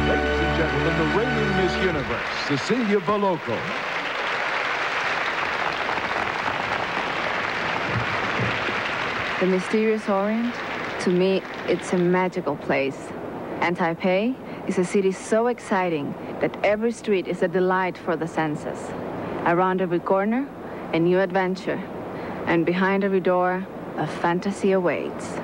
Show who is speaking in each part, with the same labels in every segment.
Speaker 1: Ladies and gentlemen, the reigning Miss Universe, Cecilia Boloco.
Speaker 2: The mysterious Orient, to me, it's a magical place. And Taipei is a city so exciting that every street is a delight for the senses. Around every corner, a new adventure. And behind every door, a fantasy awaits.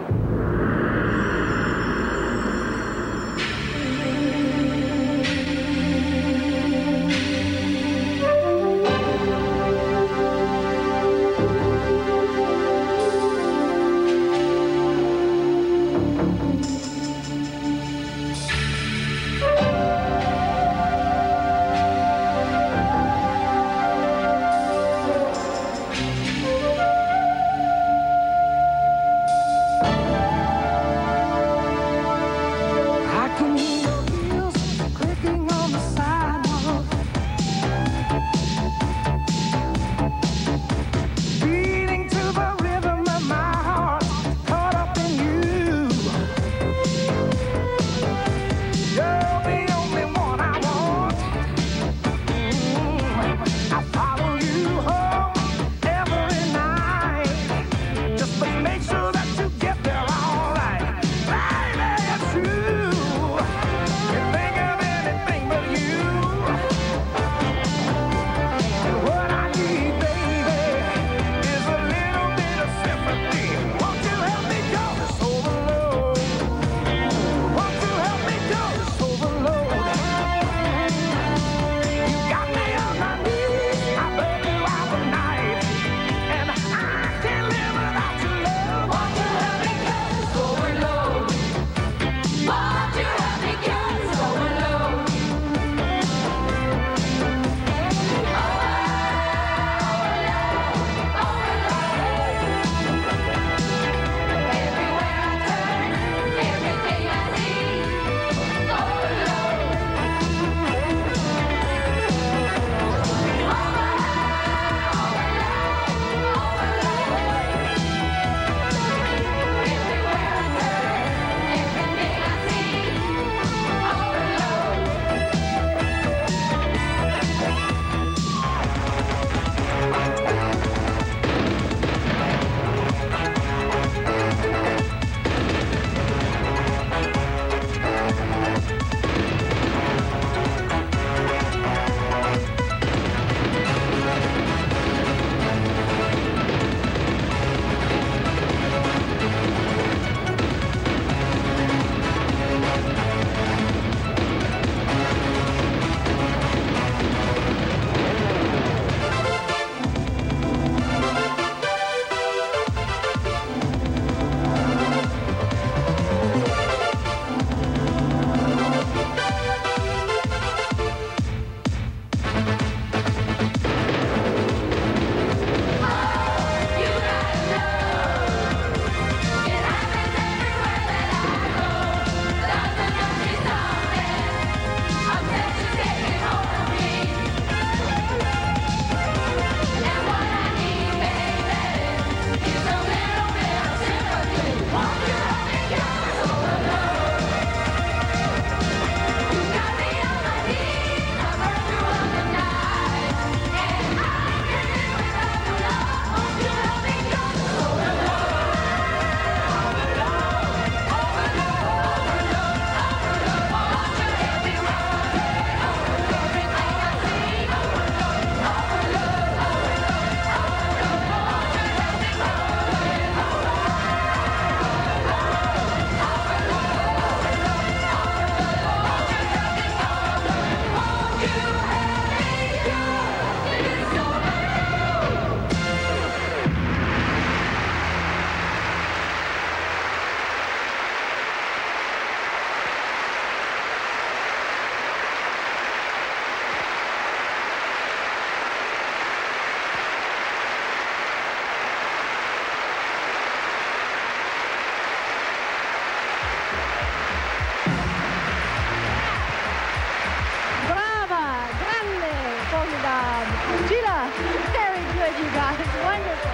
Speaker 3: Gina, very good, you guys. Wonderful.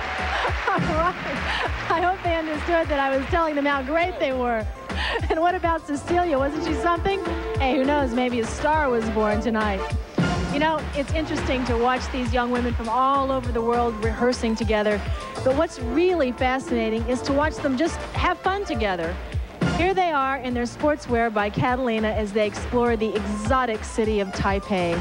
Speaker 3: All right. I hope they understood that I was telling them how great they were. And what about Cecilia? Wasn't she something? Hey, who knows? Maybe a star was born tonight. You know, it's interesting to watch these young women from all over the world rehearsing together. But what's really fascinating is to watch them just have fun together. Here they are in their sportswear by Catalina as they explore the exotic city of Taipei.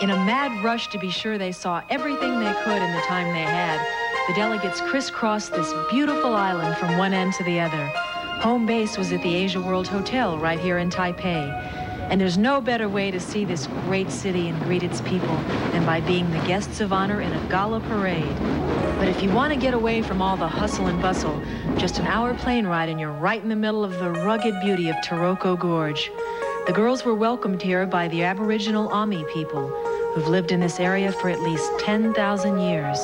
Speaker 3: In a mad rush to be sure they saw everything they could in the time they had, the delegates crisscrossed this beautiful island from one end to the other. Home base was at the Asia World Hotel right here in Taipei. And there's no better way to see this great city and greet its people than by being the guests of honor in a gala parade. But if you want to get away from all the hustle and bustle, just an hour plane ride and you're right in the middle of the rugged beauty of Taroko Gorge. The girls were welcomed here by the Aboriginal Ami people, who've lived in this area for at least 10,000 years.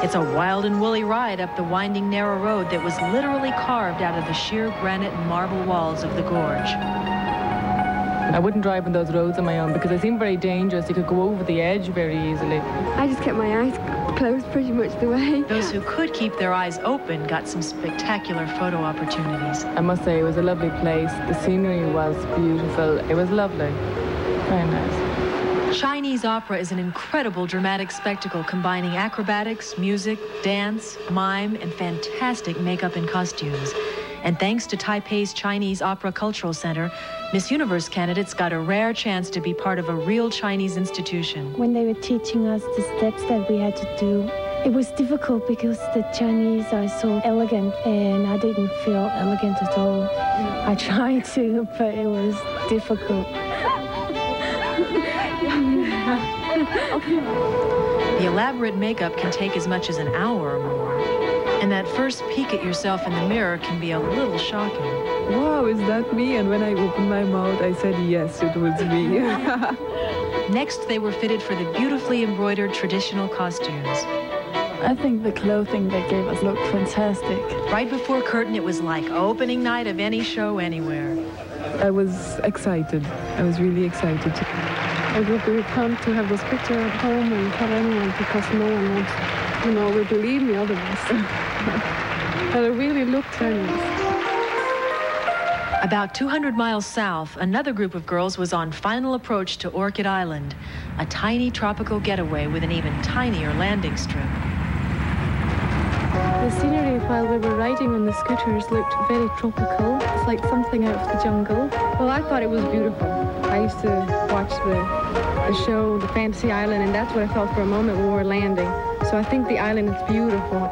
Speaker 3: It's a wild and woolly ride up the winding narrow road that was literally carved out of the sheer granite and marble walls of the gorge.
Speaker 4: I wouldn't drive on those roads on my own because they seem very dangerous. You could go over the edge very easily.
Speaker 5: I just kept my eyes closed pretty much the way.
Speaker 3: Those who could keep their eyes open got some spectacular photo opportunities.
Speaker 4: I must say it was a lovely place. The scenery was beautiful. It was lovely. Very nice.
Speaker 3: Chinese opera is an incredible dramatic spectacle combining acrobatics, music, dance, mime, and fantastic makeup and costumes. And thanks to Taipei's Chinese Opera Cultural Center, Miss Universe candidates got a rare chance to be part of a real Chinese institution.
Speaker 6: When they were teaching us the steps that we had to do, it was difficult because the Chinese are so elegant and I didn't feel elegant at all. I tried to, but it was difficult.
Speaker 3: The elaborate makeup can take as much as an hour or more. And that first peek at yourself in the mirror can be a little shocking.
Speaker 4: Wow, is that me? And when I opened my mouth, I said, yes, it was me.
Speaker 3: Next, they were fitted for the beautifully embroidered traditional costumes.
Speaker 6: I think the clothing they gave us looked fantastic.
Speaker 3: Right before curtain, it was like opening night of any show anywhere.
Speaker 4: I was excited. I was really excited.
Speaker 5: It would be fun to have this picture at home and tell anyone because no one would believe me otherwise. But it really looked Chinese.
Speaker 3: About 200 miles south, another group of girls was on final approach to Orchid Island, a tiny tropical getaway with an even tinier landing strip.
Speaker 6: The scenery while we were riding on the scooters looked very tropical. It's like something out of the jungle.
Speaker 5: Well, I thought it was beautiful. I used to watch the show, The Fantasy Island, and that's what I felt for a moment when we were landing. So I think the island is beautiful.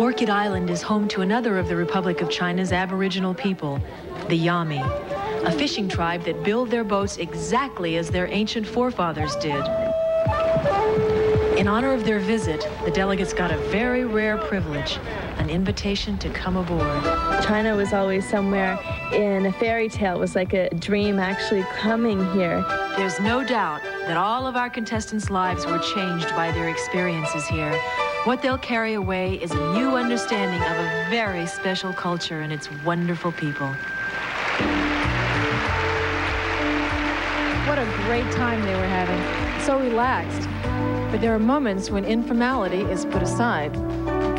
Speaker 3: Orchid Island is home to another of the Republic of China's Aboriginal people, the Yami, a fishing tribe that build their boats exactly as their ancient forefathers did. In honor of their visit, the delegates got a very rare privilege, an invitation to come aboard.
Speaker 7: China was always somewhere in a fairy tale. It was like a dream actually coming here.
Speaker 3: There's no doubt that all of our contestants' lives were changed by their experiences here. What they'll carry away is a new understanding of a very special culture and its wonderful people. What a great time they were having. So relaxed. But there are moments when informality is put aside.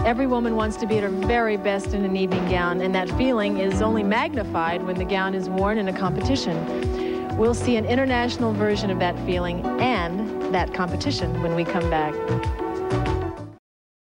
Speaker 3: Every woman wants to be at her very best in an evening gown, and that feeling is only magnified when the gown is worn in a competition. We'll see an international version of that feeling and that competition when we come back.